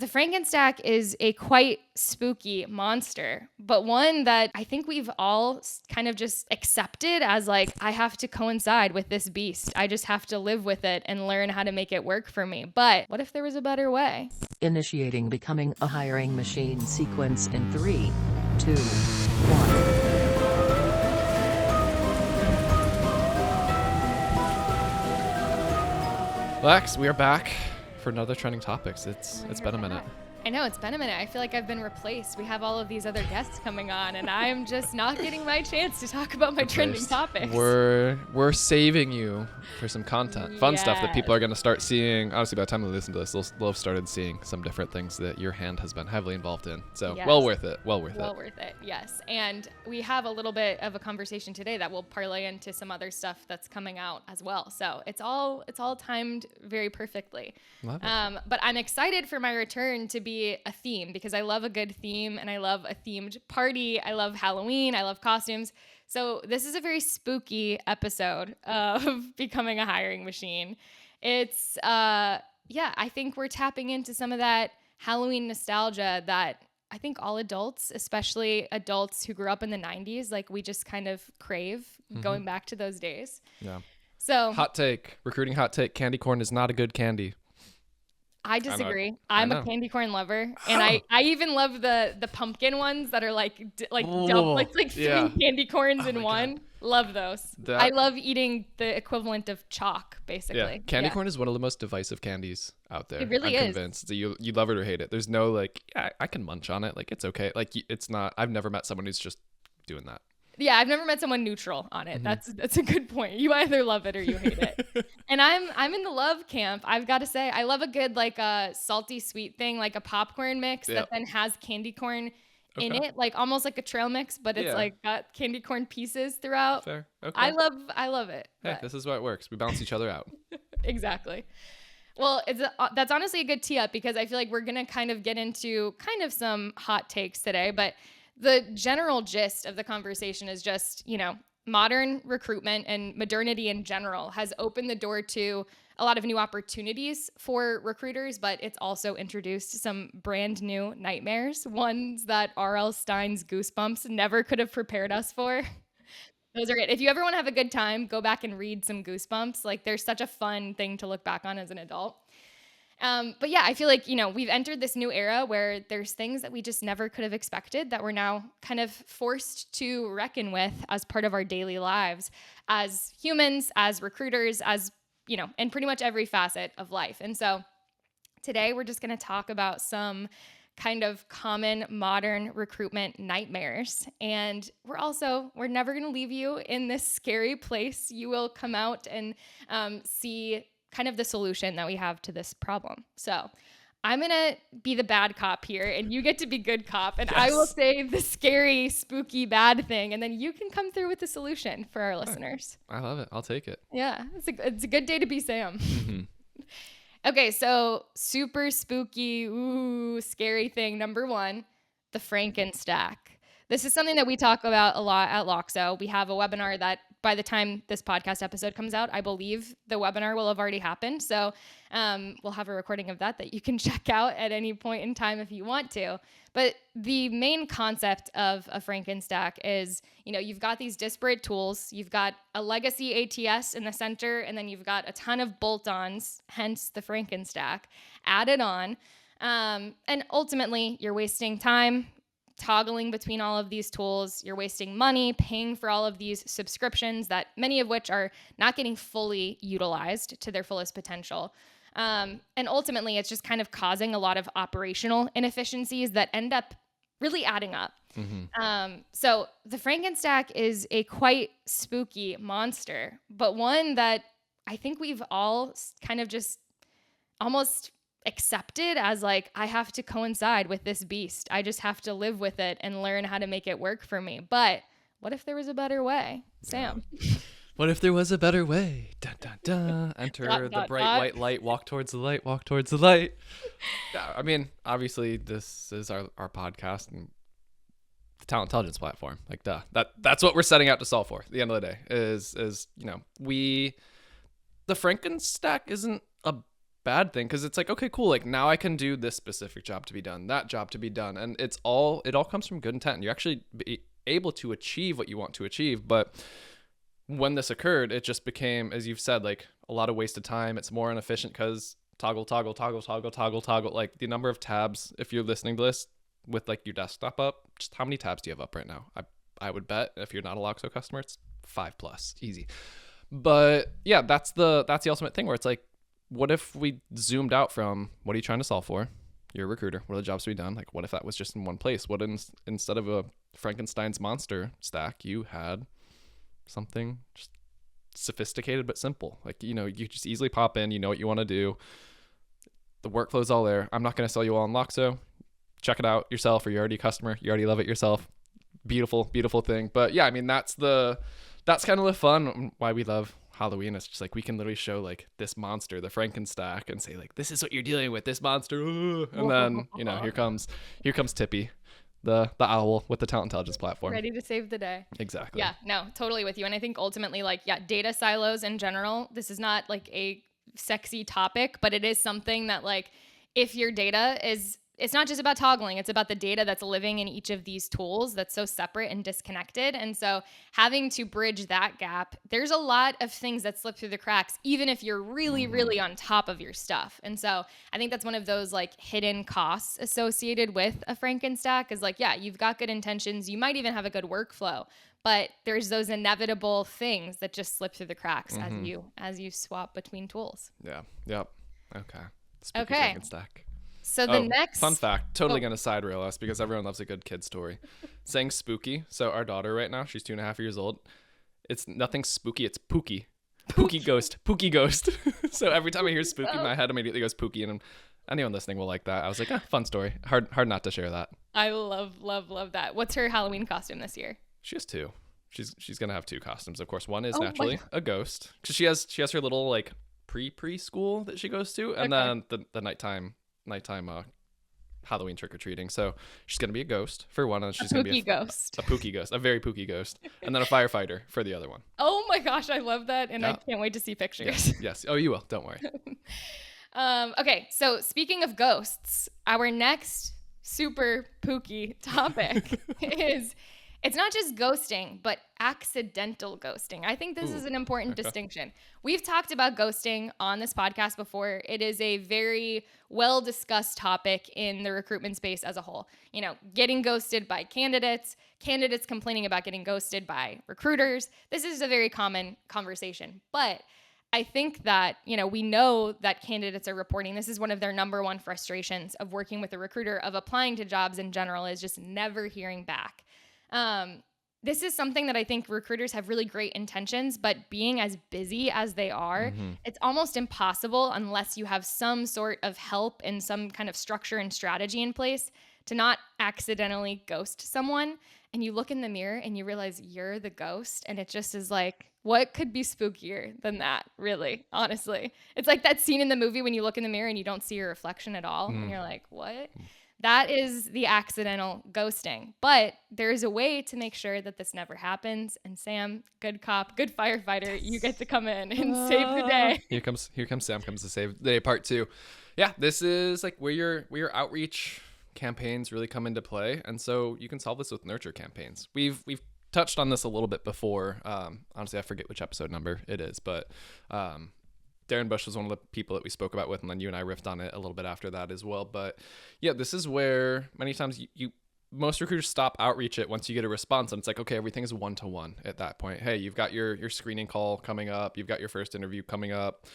the Frankenstack is a quite spooky monster, but one that I think we've all kind of just accepted as like, I have to coincide with this beast. I just have to live with it and learn how to make it work for me. But what if there was a better way? Initiating becoming a hiring machine sequence in 3, 2, 1. Lex, we are back for another trending topics. It's been a minute. I know, it's been a minute. I feel like I've been replaced. We have all of these other guests coming on, and I'm just not getting my chance to talk about my trending topics. We're saving you for some content, fun stuff that people are going to start seeing. Honestly, by the time they listen to this, they'll have started seeing some different things that your hand has been heavily involved in. So yes. Well worth it. Well worth it. Yes. And we have a little bit of a conversation today that will parlay into some other stuff that's coming out as well. So it's all timed very perfectly. Love it. But I'm excited for my return to be a theme, because I love a good theme and I love a themed party. I love Halloween. I love costumes. So this is a very spooky episode of Becoming a Hiring Machine. It's, I think we're tapping into some of that Halloween nostalgia that I think all adults, especially adults who grew up in the 90s, like we just kind of crave going back to those days. Yeah. So hot take, recruiting hot take, candy corn is not a good candy. I disagree. I'm a candy corn lover, and I even love the pumpkin ones that are like double, like 3 candy corns in one. God. Love those. I love eating the equivalent of chalk, basically. Yeah, candy corn is one of the most divisive candies out there. It really I'm convinced. So you love it or hate it. There's no like, yeah, I can munch on it. Like it's okay. Like it's not. I've never met someone who's just doing that. Yeah, I've never met someone neutral on it. That's a good point. You either love it or you hate it. And I'm in the love camp. I've got to say, I love a good like salty sweet thing, like a popcorn mix that then has candy corn in it, like almost like a trail mix, but it's like got candy corn pieces throughout. Fair. Okay. I love it. Hey, this is why it works. We balance each other out. Exactly. Well, that's honestly a good tee up, because I feel like we're gonna kind of get into kind of some hot takes today, but the general gist of the conversation is just, modern recruitment and modernity in general has opened the door to a lot of new opportunities for recruiters, but it's also introduced some brand new nightmares, ones that R.L. Stein's Goosebumps never could have prepared us for. Those are great. If you ever want to have a good time, go back and read some Goosebumps. Like, they're such a fun thing to look back on as an adult. But yeah, I feel like, we've entered this new era where there's things that we just never could have expected that we're now kind of forced to reckon with as part of our daily lives as humans, as recruiters, as, in pretty much every facet of life. And so today we're just going to talk about some kind of common modern recruitment nightmares. And we're never going to leave you in this scary place. You will come out and see kind of the solution that we have to this problem. So I'm going to be the bad cop here, and you get to be good cop, and I will say the scary, spooky, bad thing, and then you can come through with the solution for our listeners. I love it. I'll take it. Yeah, it's a good day to be Sam. Okay, so super spooky, scary thing. Number 1, the Frankenstack. This is something that we talk about a lot at Loxo. We have a webinar that by the time this podcast episode comes out, I believe the webinar will have already happened. So we'll have a recording of that you can check out at any point in time if you want to. But the main concept of a Frankenstack is, you've got these disparate tools. You've got a legacy ATS in the center, and then you've got a ton of bolt-ons, hence the Frankenstack, added on. And ultimately, you're wasting time toggling between all of these tools. You're wasting money paying for all of these subscriptions that many of which are not getting fully utilized to their fullest potential. And ultimately, it's just kind of causing a lot of operational inefficiencies that end up really adding up. So the Frankenstack is a quite spooky monster, but one that I think we've all kind of just almost accepted as like, I have to coincide with this beast. I just have to live with it and learn how to make it work for me. But what if there was a better way? Sam. What if there was a better way? Dun, dun, dun. Enter the bright white light. Walk towards the light. Walk towards the light. I mean, obviously, this is our podcast and the talent intelligence platform. Like, that's what we're setting out to solve for. At the end of the day, is the Frankenstack isn't a bad thing, because it's like, okay, cool, like now I can do this specific job to be done, that job to be done, and it all comes from good intent. You're actually able to achieve what you want to achieve. But when this occurred, it just became, as you've said, like a lot of wasted time. It's more inefficient because toggle, like the number of tabs, if you're listening to this with like your desktop up, just how many tabs do you have up right now? I would bet if you're not a Loxo customer, it's 5+ easy. But yeah, that's the ultimate thing, where it's like, what if we zoomed out from, what are you trying to solve for? You're a recruiter. What are the jobs to be done? Like, what if that was just in one place? What instead of a Frankenstein's monster stack, you had something just sophisticated but simple? Like, you just easily pop in, you know what you want to do. The workflow's all there. I'm not going to sell you all on Loxo. Check it out yourself, or you're already a customer. You already love it yourself. Beautiful, beautiful thing. But yeah, I mean, that's kind of the fun, why we love Halloween. It's just like, we can literally show like this monster, the Frankenstack, and say like, this is what you're dealing with, this monster. And then, here comes Tippy, the owl with the talent intelligence platform. Ready to save the day. Exactly. Yeah, no, totally with you. And I think ultimately, like, yeah, data silos in general, this is not like a sexy topic, but it is something that, like, if your data is, it's not just about toggling, it's about the data that's living in each of these tools that's so separate and disconnected. And so having to bridge that gap, there's a lot of things that slip through the cracks, even if you're really, really on top of your stuff. And so I think that's one of those like hidden costs associated with a Frankenstack, is like, yeah, you've got good intentions. You might even have a good workflow, but there's those inevitable things that just slip through the cracks as you swap between tools. Yeah. Yep. Okay. Speaking Okay. Frankenstack. So the next fun fact, totally going to side rail us because everyone loves a good kid story. Saying spooky. So our daughter right now, she's 2.5 years old. It's nothing spooky. It's Pookie. Pookie ghost. Pookie ghost. So every time I hear spooky, my head immediately goes Pookie. And anyone listening will like that. I was like, fun story. Hard not to share that. I love that. What's her Halloween costume this year? She has 2. She's going to have 2 costumes. Of course, one is naturally a ghost, because she has her little like preschool that she goes to. And then the nighttime Halloween trick-or-treating. So she's going to be a ghost for one, and she's going to be a pookie ghost, a very pookie ghost, and then a firefighter for the other one. Oh my gosh, I love that, and I can't wait to see pictures. Yes. Oh, you will. Don't worry. Okay, so speaking of ghosts, our next super pooky topic is, it's not just ghosting, but accidental ghosting. I think this is an important distinction. We've talked about ghosting on this podcast before. It is a very well-discussed topic in the recruitment space as a whole. Getting ghosted by candidates complaining about getting ghosted by recruiters. This is a very common conversation. But I think that, we know that candidates are reporting, this is one of their number one frustrations of working with a recruiter, of applying to jobs in general, is just never hearing back. This is something that I think recruiters have really great intentions, but being as busy as they are, it's almost impossible, unless you have some sort of help and some kind of structure and strategy in place, to not accidentally ghost someone. And you look in the mirror and you realize you're the ghost, and it just is like, what could be spookier than that, really, honestly? It's like that scene in the movie when you look in the mirror and you don't see your reflection at all, and you're like, what? That is the accidental ghosting. But there's a way to make sure that this never happens. And Sam, good cop, good firefighter, you get to come in and save the day. Here comes Sam comes to save the day part 2. Yeah, this is like where your outreach campaigns really come into play. And so you can solve this with nurture campaigns. We've touched on this a little bit before. Honestly, I forget which episode number it is, but Darren Bush was one of the people that we spoke about with, and then you and I riffed on it a little bit after that as well. But yeah, this is where many times most recruiters stop outreach it once you get a response, and it's like, okay, everything is 1-to-1 at that point. Hey, you've got your screening call coming up, you've got your first interview coming up.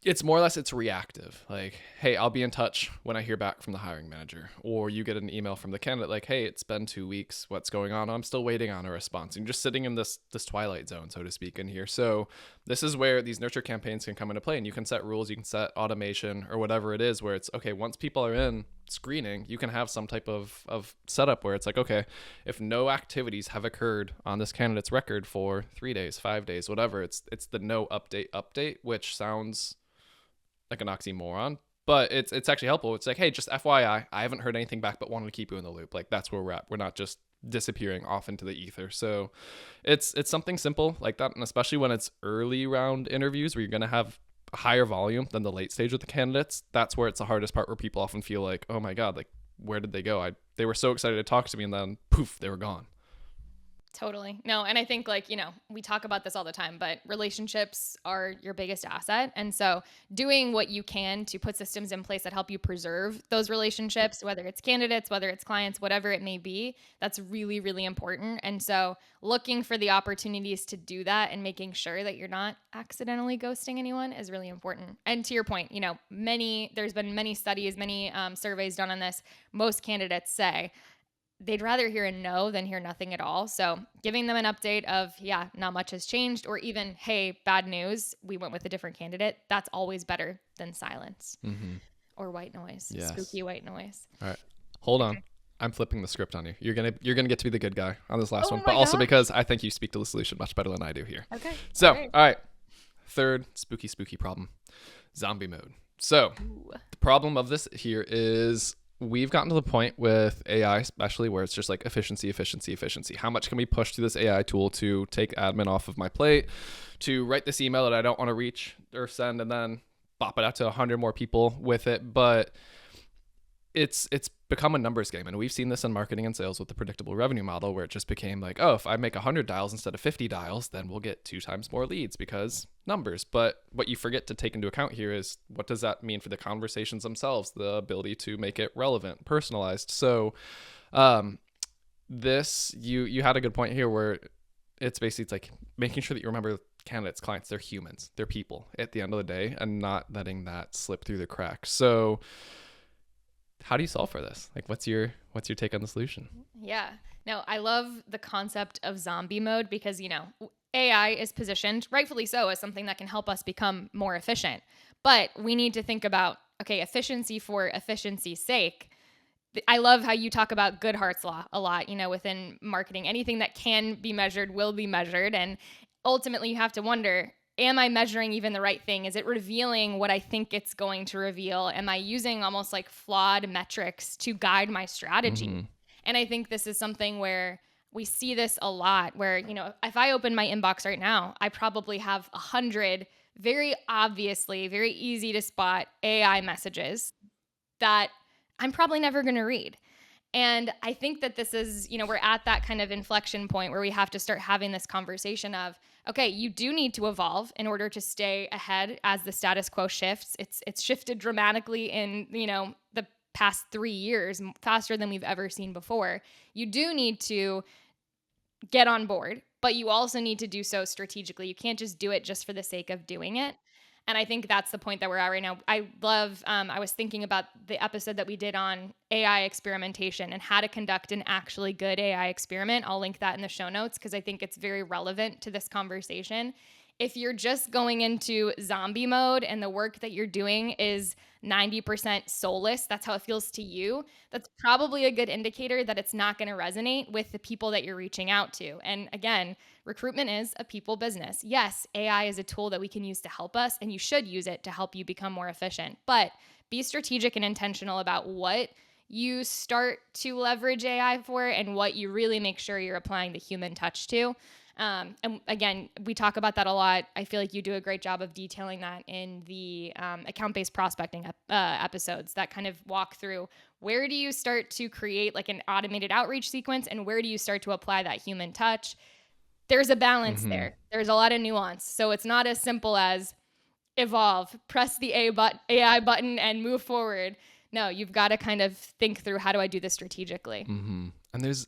It's more or less, it's reactive. Like, hey, I'll be in touch when I hear back from the hiring manager. Or you get an email from the candidate like, hey, it's been 2 weeks. What's going on? I'm still waiting on a response. And you're just sitting in this twilight zone, so to speak, in here. So this is where these nurture campaigns can come into play. And you can set rules, you can set automation or whatever it is, where it's, okay, once people are in screening, you can have some type of setup where it's like, okay, if no activities have occurred on this candidate's record for 3 days, 5 days, whatever, it's the no update, which sounds like an oxymoron, but it's actually helpful. It's like, hey, just FYI, I haven't heard anything back, but wanted to keep you in the loop. Like, that's where we're at. We're not just disappearing off into the ether. So it's something simple like that. And especially when it's early round interviews where you're going to have a higher volume than the late stage with the candidates, that's where it's the hardest part, where people often feel like, oh my God, like, where did they go? They were so excited to talk to me, and then poof, they were gone. Totally. No, and I think, like, we talk about this all the time, but relationships are your biggest asset. And so doing what you can to put systems in place that help you preserve those relationships, whether it's candidates, whether it's clients, whatever it may be, that's really, really important. And so looking for the opportunities to do that and making sure that you're not accidentally ghosting anyone is really important. And to your point, there's been many studies, many surveys done on this. Most candidates say they'd rather hear a no than hear nothing at all. So giving them an update of, yeah, not much has changed, or even, hey, bad news, we went with a different candidate. That's always better than silence or white noise, spooky white noise. All right, hold on. I'm flipping the script on you. You're gonna get to be the good guy on this last one, but my also gosh. because I think you speak to the solution much better than I do here. Okay. So, all right. Third spooky problem, zombie mode. So the problem of this here is we've gotten to the point with AI, especially, where it's just like efficiency. How much can we push through this AI tool to take admin off of my plate, to write this email that I don't want to reach or send, and then bop it out to 100 more people with it? But it's become a numbers game, and we've seen this in marketing and sales with the predictable revenue model, where it just became like, oh, if I make 100 dials instead of 50 dials, then we'll get 2 times more leads, because numbers. But what you forget to take into account here is, what does that mean for the conversations themselves, the ability to make it relevant, personalized? So this, you had a good point here, where it's like making sure that you remember candidates, clients, they're humans, they're people at the end of the day, and not letting that slip through the cracks. So how do you solve for this? Like, what's your take on the solution? Yeah. No, I love the concept of zombie mode, because, AI is positioned, rightfully so, as something that can help us become more efficient. But we need to think about, okay, efficiency for efficiency's sake. I love how you talk about Goodhart's law a lot, within marketing. Anything that can be measured will be measured. And ultimately, you have to wonder, am I measuring even the right thing? Is it revealing what I think it's going to reveal? Am I using almost like flawed metrics to guide my strategy? And I think this is something where we see this a lot, where, if I open my inbox right now, I probably have 100 very obviously, very easy to spot AI messages that I'm probably never going to read. And I think that this is, we're at that kind of inflection point where we have to start having this conversation of, okay, you do need to evolve in order to stay ahead as the status quo shifts. It's shifted dramatically in, the past 3 years, faster than we've ever seen before. You do need to get on board, but you also need to do so strategically. You can't just do it just for the sake of doing it. And I think that's the point that we're at right now. I love, I was thinking about the episode that we did on AI experimentation and how to conduct an actually good AI experiment. I'll link that in the show notes, because I think it's very relevant to this conversation. If you're just going into zombie mode and the work that you're doing is 90% soulless, that's how it feels to you, that's probably a good indicator that it's not going to resonate with the people that you're reaching out to. And again, recruitment is a people business. Yes, AI is a tool that we can use to help us, and you should use it to help you become more efficient. But be strategic and intentional about what you start to leverage AI for and what you really make sure you're applying the human touch to. And again, we talk about that a lot. I feel like you do a great job of detailing that in the account-based prospecting episodes that kind of walk through, where do you start to create like an automated outreach sequence, and where do you start to apply that human touch? There's a balance there. There's a lot of nuance. So it's not as simple as evolve, press the AI button and move forward. No, you've got to kind of think through, how do I do this strategically? And there's,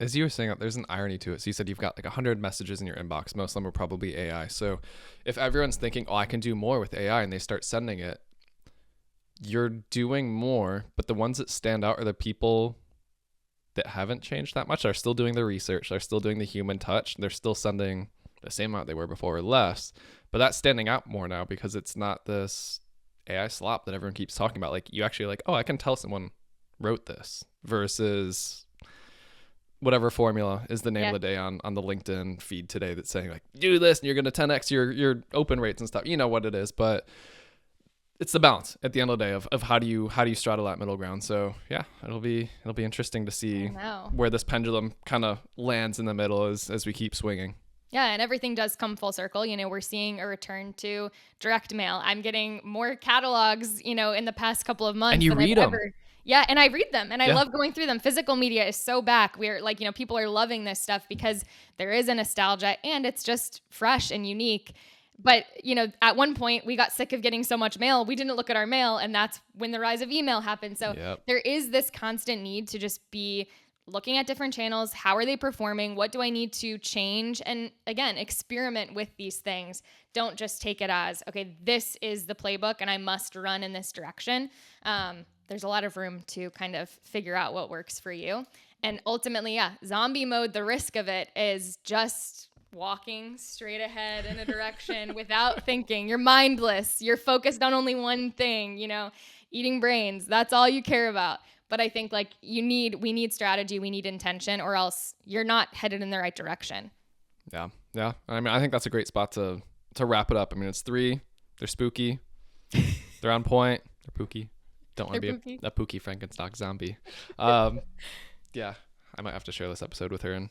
as you were saying, there's an irony to it. So you said you've got like 100 messages in your inbox. Most of them are probably AI. So if everyone's thinking, oh, I can do more with AI, and they start sending it, you're doing more. But the ones that stand out are the people that haven't changed that much. They're still doing the research. They're still doing the human touch. They're still sending the same amount they were before or less. But that's standing out more now, because it's not this AI slop that everyone keeps talking about. Like, you actually like, oh, I can tell someone wrote this, versus whatever formula is the name of the day on the LinkedIn feed today that's saying like, do this and you're going to 10x your open rates and stuff. You know what it is, but it's the balance at the end of the day of how do you straddle that middle ground. So yeah, it'll be interesting to see where this pendulum kind of lands in the middle as we keep swinging. Yeah, and everything does come full circle. We're seeing a return to direct mail. I'm getting more catalogs, in the past couple of months. And you than read I've them. ever. Yeah, and I read them, and I Yeah. love going through them. Physical media is so back. We're like, people are loving this stuff because there is a nostalgia, and it's just fresh and unique. But, at one point we got sick of getting so much mail. We didn't look at our mail, and that's when the rise of email happened. So Yep. there is this constant need to just be looking at different channels. How are they performing? What do I need to change? And again, experiment with these things. Don't just take it as, okay, this is the playbook and I must run in this direction. There's a lot of room to kind of figure out what works for you. And ultimately, zombie mode, the risk of it is just walking straight ahead in a direction without thinking. You're mindless. You're focused on only one thing, eating brains. That's all you care about. But I think we need strategy, we need intention, or else you're not headed in the right direction. Yeah. Yeah. I mean, I think that's a great spot to wrap it up. I mean, it's 3. They're spooky. They're on point. They're pooky. Don't want to be a pooky Frankenstack zombie. Yeah. I might have to share this episode with her in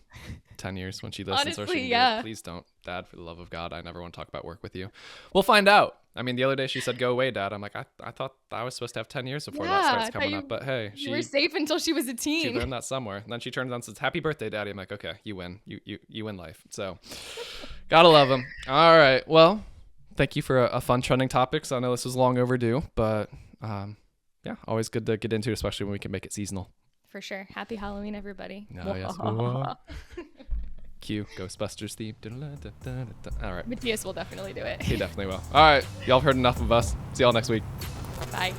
10 years when she listens. Honestly, or she can yeah. Please don't, Dad, for the love of God. I never want to talk about work with you. We'll find out. I mean, the other day she said, go away, Dad. I'm like, I thought I was supposed to have 10 years before that starts coming up. But hey, you were safe until she was a teen. She learned that somewhere. And then she turns on and says, happy birthday, Daddy. I'm like, okay, you win. You win life. So gotta love them. All right. Well, thank you for a fun trending topic. So I know this was long overdue, but yeah, always good to get into, especially when we can make it seasonal. For sure. Happy Halloween, everybody. Oh, yes. Cue Ghostbusters theme. All right. Matthias will definitely do it. He definitely will. All right. Y'all have heard enough of us. See y'all next week. Bye.